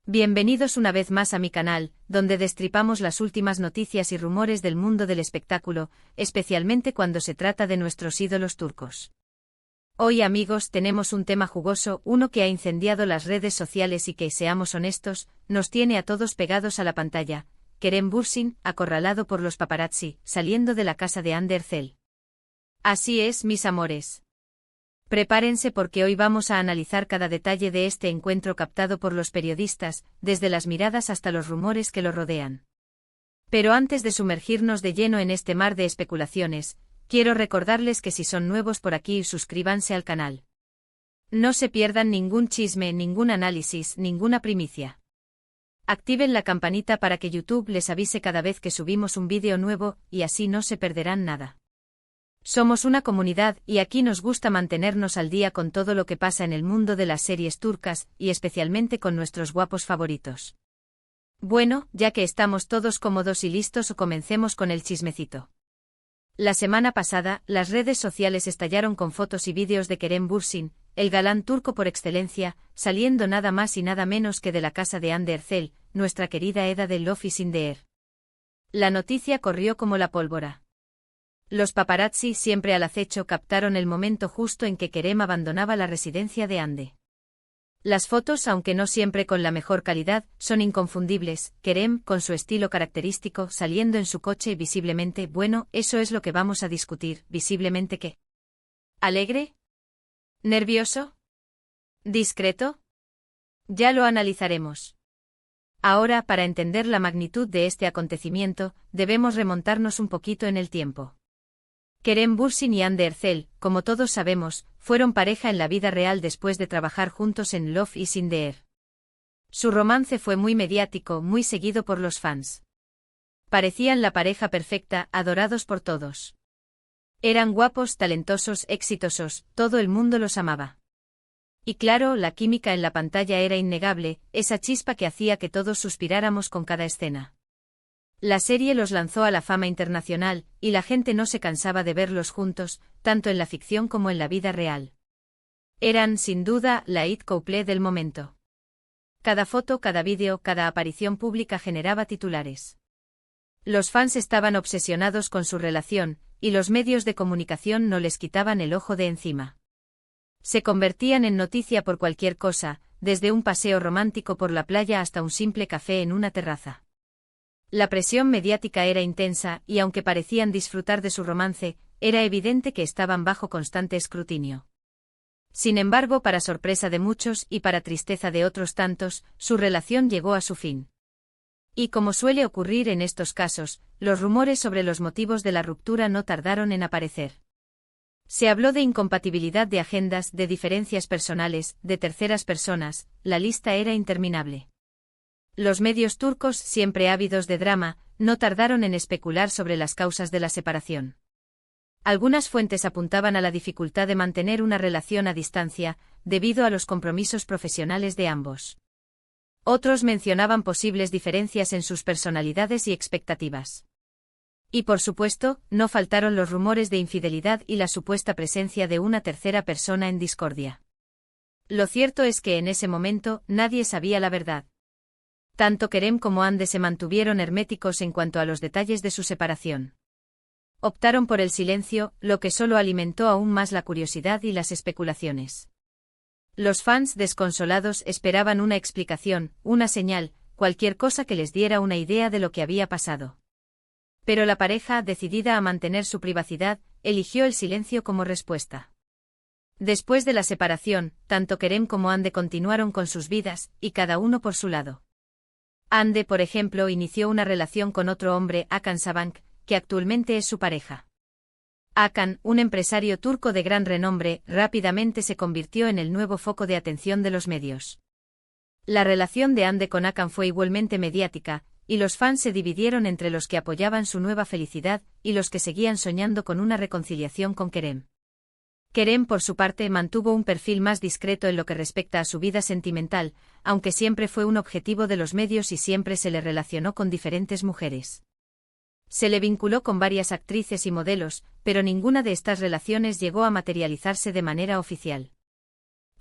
Bienvenidos una vez más a mi canal, donde destripamos las últimas noticias y rumores del mundo del espectáculo, especialmente cuando se trata de nuestros ídolos turcos. Hoy, amigos, tenemos un tema jugoso, uno que ha incendiado las redes sociales y que, seamos honestos, nos tiene a todos pegados a la pantalla: Kerem Bürsin, acorralado por los paparazzi, saliendo de la casa de Hande Erçel. Así es, mis amores. Prepárense porque hoy vamos a analizar cada detalle de este encuentro captado por los periodistas, desde las miradas hasta los rumores que lo rodean. Pero antes de sumergirnos de lleno en este mar de especulaciones, quiero recordarles que si son nuevos por aquí, suscríbanse al canal. No se pierdan ningún chisme, ningún análisis, ninguna primicia. Activen la campanita para que YouTube les avise cada vez que subimos un vídeo nuevo, y así no se perderán nada. Somos una comunidad y aquí nos gusta mantenernos al día con todo lo que pasa en el mundo de las series turcas, y especialmente con nuestros guapos favoritos. Bueno, ya que estamos todos cómodos y listos, comencemos con el chismecito. La semana pasada, las redes sociales estallaron con fotos y vídeos de Kerem Bürsin, el galán turco por excelencia, saliendo nada más y nada menos que de la casa de Hande Erçel, nuestra querida Eda de Love is in the Air. La noticia corrió como la pólvora. Los paparazzi, siempre al acecho, captaron el momento justo en que Kerem abandonaba la residencia de Hande. Las fotos, aunque no siempre con la mejor calidad, son inconfundibles: Kerem, con su estilo característico, saliendo en su coche visiblemente, bueno, eso es lo que vamos a discutir, visiblemente ¿qué? ¿Alegre? ¿Nervioso? ¿Discreto? Ya lo analizaremos. Ahora, para entender la magnitud de este acontecimiento, debemos remontarnos un poquito en el tiempo. Kerem Bürsin y Hande Erçel, como todos sabemos, fueron pareja en la vida real después de trabajar juntos en Love is in the Air. Su romance fue muy mediático, muy seguido por los fans. Parecían la pareja perfecta, adorados por todos. Eran guapos, talentosos, exitosos, todo el mundo los amaba. Y claro, la química en la pantalla era innegable, esa chispa que hacía que todos suspiráramos con cada escena. La serie los lanzó a la fama internacional, y la gente no se cansaba de verlos juntos, tanto en la ficción como en la vida real. Eran, sin duda, la hit couple del momento. Cada foto, cada vídeo, cada aparición pública generaba titulares. Los fans estaban obsesionados con su relación, y los medios de comunicación no les quitaban el ojo de encima. Se convertían en noticia por cualquier cosa, desde un paseo romántico por la playa hasta un simple café en una terraza. La presión mediática era intensa, y aunque parecían disfrutar de su romance, era evidente que estaban bajo constante escrutinio. Sin embargo, para sorpresa de muchos y para tristeza de otros tantos, su relación llegó a su fin. Y como suele ocurrir en estos casos, los rumores sobre los motivos de la ruptura no tardaron en aparecer. Se habló de incompatibilidad de agendas, de diferencias personales, de terceras personas, la lista era interminable. Los medios turcos, siempre ávidos de drama, no tardaron en especular sobre las causas de la separación. Algunas fuentes apuntaban a la dificultad de mantener una relación a distancia, debido a los compromisos profesionales de ambos. Otros mencionaban posibles diferencias en sus personalidades y expectativas. Y por supuesto, no faltaron los rumores de infidelidad y la supuesta presencia de una tercera persona en discordia. Lo cierto es que en ese momento, nadie sabía la verdad. Tanto Kerem como Hande se mantuvieron herméticos en cuanto a los detalles de su separación. Optaron por el silencio, lo que solo alimentó aún más la curiosidad y las especulaciones. Los fans, desconsolados, esperaban una explicación, una señal, cualquier cosa que les diera una idea de lo que había pasado. Pero la pareja, decidida a mantener su privacidad, eligió el silencio como respuesta. Después de la separación, tanto Kerem como Hande continuaron con sus vidas, y cada uno por su lado. Hande, por ejemplo, inició una relación con otro hombre, Hakan Sabank, que actualmente es su pareja. Hakan, un empresario turco de gran renombre, rápidamente se convirtió en el nuevo foco de atención de los medios. La relación de Hande con Hakan fue igualmente mediática, y los fans se dividieron entre los que apoyaban su nueva felicidad y los que seguían soñando con una reconciliación con Kerem. Kerem, por su parte, mantuvo un perfil más discreto en lo que respecta a su vida sentimental, aunque siempre fue un objetivo de los medios y siempre se le relacionó con diferentes mujeres. Se le vinculó con varias actrices y modelos, pero ninguna de estas relaciones llegó a materializarse de manera oficial.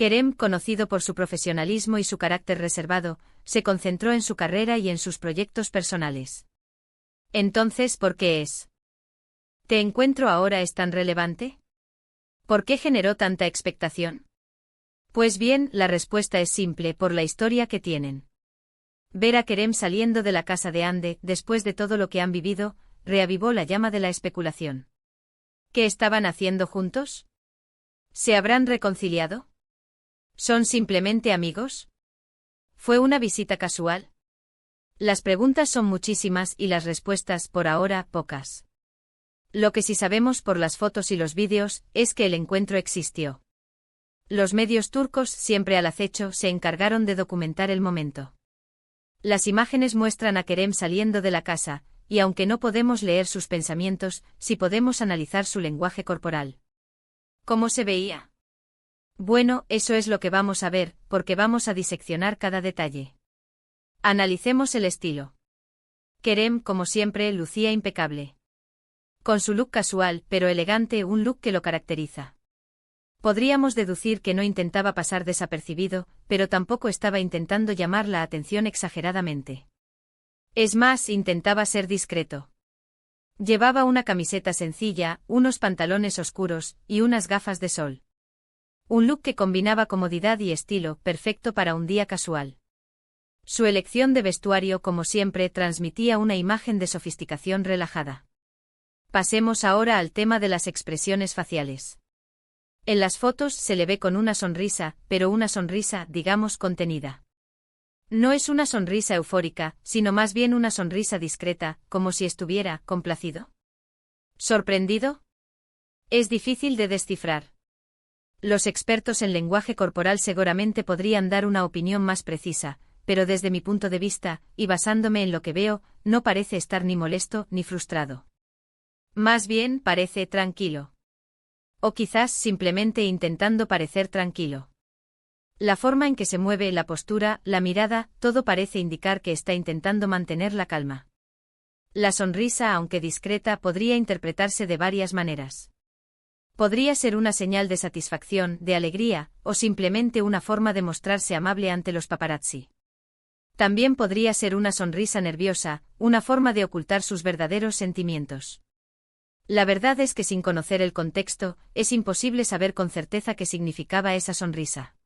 Kerem, conocido por su profesionalismo y su carácter reservado, se concentró en su carrera y en sus proyectos personales. Entonces, ¿por qué es? ¿Te encuentro ahora es tan relevante? ¿Por qué generó tanta expectación? Pues bien, la respuesta es simple, por la historia que tienen. Ver a Kerem saliendo de la casa de Ande, después de todo lo que han vivido, reavivó la llama de la especulación. ¿Qué estaban haciendo juntos? ¿Se habrán reconciliado? ¿Son simplemente amigos? ¿Fue una visita casual? Las preguntas son muchísimas y las respuestas, por ahora, pocas. Lo que sí sabemos por las fotos y los vídeos es que el encuentro existió. Los medios turcos, siempre al acecho, se encargaron de documentar el momento. Las imágenes muestran a Kerem saliendo de la casa, y aunque no podemos leer sus pensamientos, sí podemos analizar su lenguaje corporal. ¿Cómo se veía? Bueno, eso es lo que vamos a ver, porque vamos a diseccionar cada detalle. Analicemos el estilo. Kerem, como siempre, lucía impecable. Con su look casual, pero elegante, un look que lo caracteriza. Podríamos deducir que no intentaba pasar desapercibido, pero tampoco estaba intentando llamar la atención exageradamente. Es más, intentaba ser discreto. Llevaba una camiseta sencilla, unos pantalones oscuros y unas gafas de sol. Un look que combinaba comodidad y estilo, perfecto para un día casual. Su elección de vestuario, como siempre, transmitía una imagen de sofisticación relajada. Pasemos ahora al tema de las expresiones faciales. En las fotos se le ve con una sonrisa, pero una sonrisa, digamos, contenida. No es una sonrisa eufórica, sino más bien una sonrisa discreta, como si estuviera complacido. ¿Sorprendido? Es difícil de descifrar. Los expertos en lenguaje corporal seguramente podrían dar una opinión más precisa, pero desde mi punto de vista, y basándome en lo que veo, no parece estar ni molesto ni frustrado. Más bien parece tranquilo. O quizás simplemente intentando parecer tranquilo. La forma en que se mueve, la postura, la mirada, todo parece indicar que está intentando mantener la calma. La sonrisa, aunque discreta, podría interpretarse de varias maneras. Podría ser una señal de satisfacción, de alegría, o simplemente una forma de mostrarse amable ante los paparazzi. También podría ser una sonrisa nerviosa, una forma de ocultar sus verdaderos sentimientos. La verdad es que sin conocer el contexto, es imposible saber con certeza qué significaba esa sonrisa.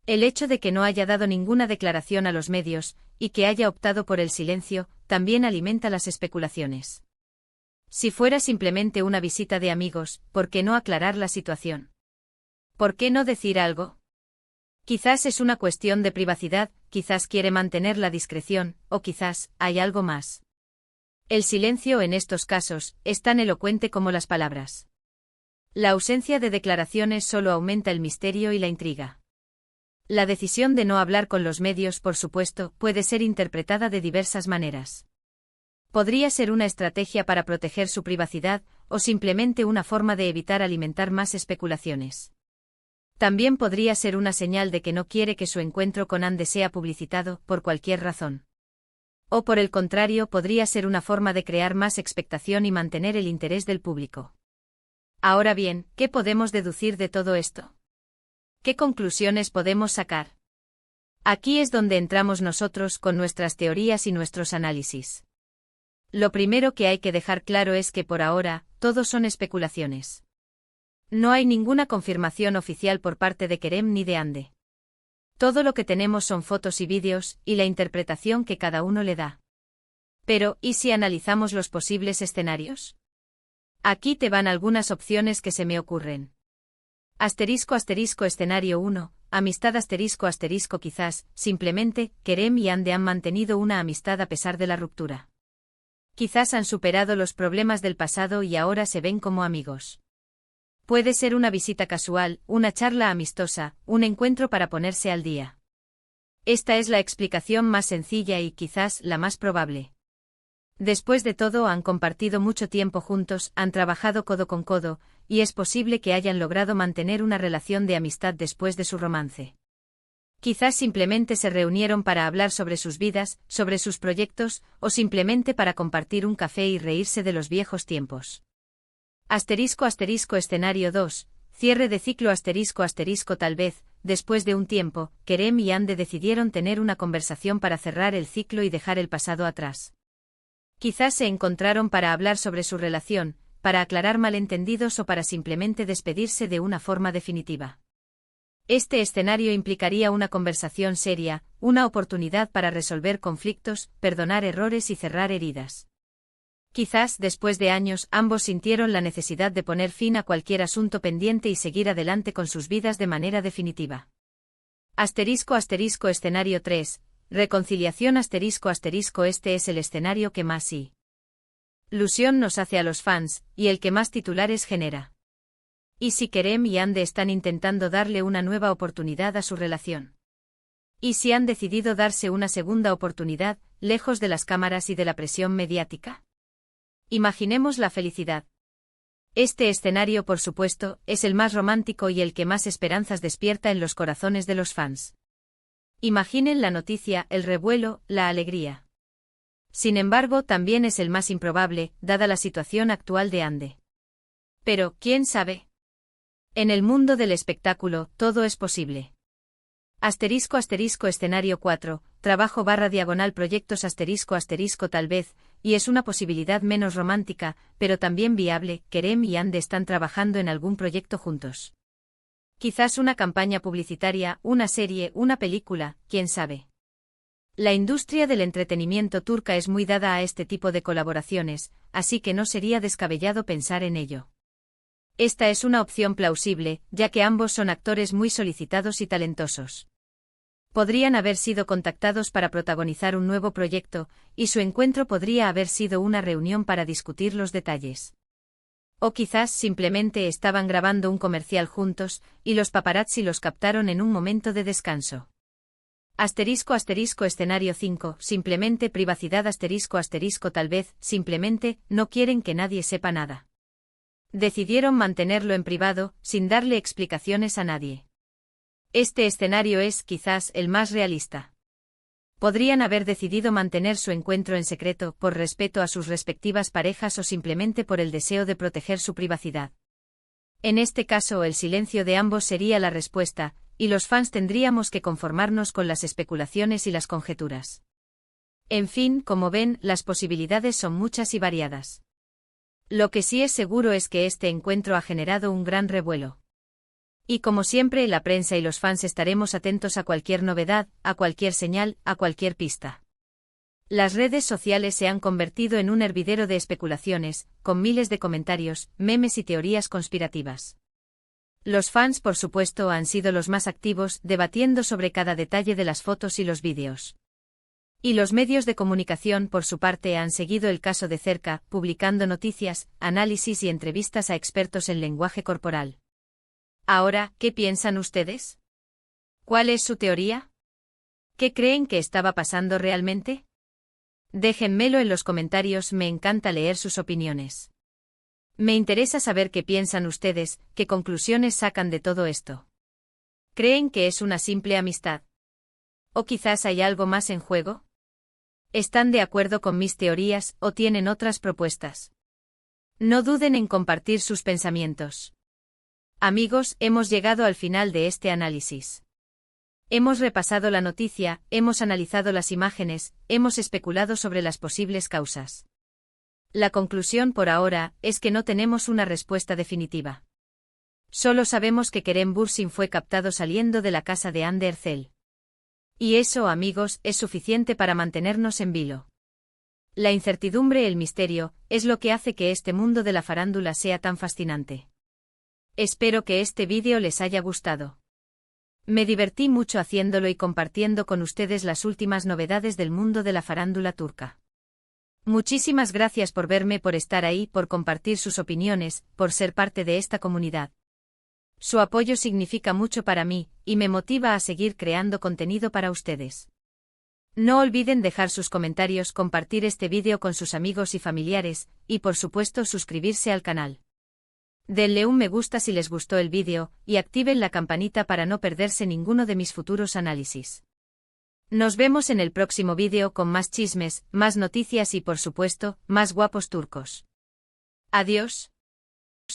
El hecho de que no haya dado ninguna declaración a los medios, y que haya optado por el silencio, también alimenta las especulaciones. Si fuera simplemente una visita de amigos, ¿por qué no aclarar la situación? ¿Por qué no decir algo? Quizás es una cuestión de privacidad, quizás quiere mantener la discreción, o quizás hay algo más. El silencio en estos casos es tan elocuente como las palabras. La ausencia de declaraciones solo aumenta el misterio y la intriga. La decisión de no hablar con los medios, por supuesto, puede ser interpretada de diversas maneras. Podría ser una estrategia para proteger su privacidad, o simplemente una forma de evitar alimentar más especulaciones. También podría ser una señal de que no quiere que su encuentro con Ande sea publicitado, por cualquier razón. O por el contrario, podría ser una forma de crear más expectación y mantener el interés del público. Ahora bien, ¿qué podemos deducir de todo esto? ¿Qué conclusiones podemos sacar? Aquí es donde entramos nosotros con nuestras teorías y nuestros análisis. Lo primero que hay que dejar claro es que por ahora, todo son especulaciones. No hay ninguna confirmación oficial por parte de Kerem ni de Ande. Todo lo que tenemos son fotos y vídeos, y la interpretación que cada uno le da. Pero, ¿y si analizamos los posibles escenarios? Aquí te van algunas opciones que se me ocurren. Escenario 1, amistad quizás, simplemente, Kerem y Ande han mantenido una amistad a pesar de la ruptura. Quizás han superado los problemas del pasado y ahora se ven como amigos. Puede ser una visita casual, una charla amistosa, un encuentro para ponerse al día. Esta es la explicación más sencilla y quizás la más probable. Después de todo, han compartido mucho tiempo juntos, han trabajado codo con codo, y es posible que hayan logrado mantener una relación de amistad después de su romance. Quizás simplemente se reunieron para hablar sobre sus vidas, sobre sus proyectos, o simplemente para compartir un café y reírse de los viejos tiempos. Escenario 2, cierre de ciclo tal vez, después de un tiempo, Kerem y Hande decidieron tener una conversación para cerrar el ciclo y dejar el pasado atrás. Quizás se encontraron para hablar sobre su relación, para aclarar malentendidos o para simplemente despedirse de una forma definitiva. Este escenario implicaría una conversación seria, una oportunidad para resolver conflictos, perdonar errores y cerrar heridas. Quizás, después de años, ambos sintieron la necesidad de poner fin a cualquier asunto pendiente y seguir adelante con sus vidas de manera definitiva. Escenario 3. Reconciliación Este es el escenario que más ilusión nos hace a los fans, y el que más titulares genera. ¿Y si Kerem y Hande están intentando darle una nueva oportunidad a su relación? ¿Y si han decidido darse una segunda oportunidad, lejos de las cámaras y de la presión mediática? Imaginemos la felicidad. Este escenario, por supuesto, es el más romántico y el que más esperanzas despierta en los corazones de los fans. Imaginen la noticia, el revuelo, la alegría. Sin embargo, también es el más improbable, dada la situación actual de Hande. Pero, ¿quién sabe? En el mundo del espectáculo, todo es posible. Escenario 4, trabajo/proyectos tal vez, y es una posibilidad menos romántica, pero también viable. Kerem y Hande están trabajando en algún proyecto juntos. Quizás una campaña publicitaria, una serie, una película, quién sabe. La industria del entretenimiento turca es muy dada a este tipo de colaboraciones, así que no sería descabellado pensar en ello. Esta es una opción plausible, ya que ambos son actores muy solicitados y talentosos. Podrían haber sido contactados para protagonizar un nuevo proyecto, y su encuentro podría haber sido una reunión para discutir los detalles. O quizás simplemente estaban grabando un comercial juntos, y los paparazzi los captaron en un momento de descanso. Escenario 5, simplemente privacidad tal vez, simplemente, no quieren que nadie sepa nada. Decidieron mantenerlo en privado, sin darle explicaciones a nadie. Este escenario es, quizás, el más realista. Podrían haber decidido mantener su encuentro en secreto, por respeto a sus respectivas parejas o simplemente por el deseo de proteger su privacidad. En este caso, el silencio de ambos sería la respuesta, y los fans tendríamos que conformarnos con las especulaciones y las conjeturas. En fin, como ven, las posibilidades son muchas y variadas. Lo que sí es seguro es que este encuentro ha generado un gran revuelo. Y como siempre, la prensa y los fans estaremos atentos a cualquier novedad, a cualquier señal, a cualquier pista. Las redes sociales se han convertido en un hervidero de especulaciones, con miles de comentarios, memes y teorías conspirativas. Los fans, por supuesto, han sido los más activos, debatiendo sobre cada detalle de las fotos y los vídeos. Y los medios de comunicación, por su parte, han seguido el caso de cerca, publicando noticias, análisis y entrevistas a expertos en lenguaje corporal. Ahora, ¿qué piensan ustedes? ¿Cuál es su teoría? ¿Qué creen que estaba pasando realmente? Déjenmelo en los comentarios, me encanta leer sus opiniones. Me interesa saber qué piensan ustedes, qué conclusiones sacan de todo esto. ¿Creen que es una simple amistad? ¿O quizás hay algo más en juego? ¿Están de acuerdo con mis teorías o tienen otras propuestas? No duden en compartir sus pensamientos. Amigos, hemos llegado al final de este análisis. Hemos repasado la noticia, hemos analizado las imágenes, hemos especulado sobre las posibles causas. La conclusión por ahora es que no tenemos una respuesta definitiva. Solo sabemos que Kerem Bürsin fue captado saliendo de la casa de Hande Erçel. Y eso, amigos, es suficiente para mantenernos en vilo. La incertidumbre, el misterio, es lo que hace que este mundo de la farándula sea tan fascinante. Espero que este vídeo les haya gustado. Me divertí mucho haciéndolo y compartiendo con ustedes las últimas novedades del mundo de la farándula turca. Muchísimas gracias por verme, por estar ahí, por compartir sus opiniones, por ser parte de esta comunidad. Su apoyo significa mucho para mí, y me motiva a seguir creando contenido para ustedes. No olviden dejar sus comentarios, compartir este vídeo con sus amigos y familiares, y por supuesto suscribirse al canal. Denle un me gusta si les gustó el vídeo, y activen la campanita para no perderse ninguno de mis futuros análisis. Nos vemos en el próximo vídeo con más chismes, más noticias y por supuesto, más guapos turcos. Adiós.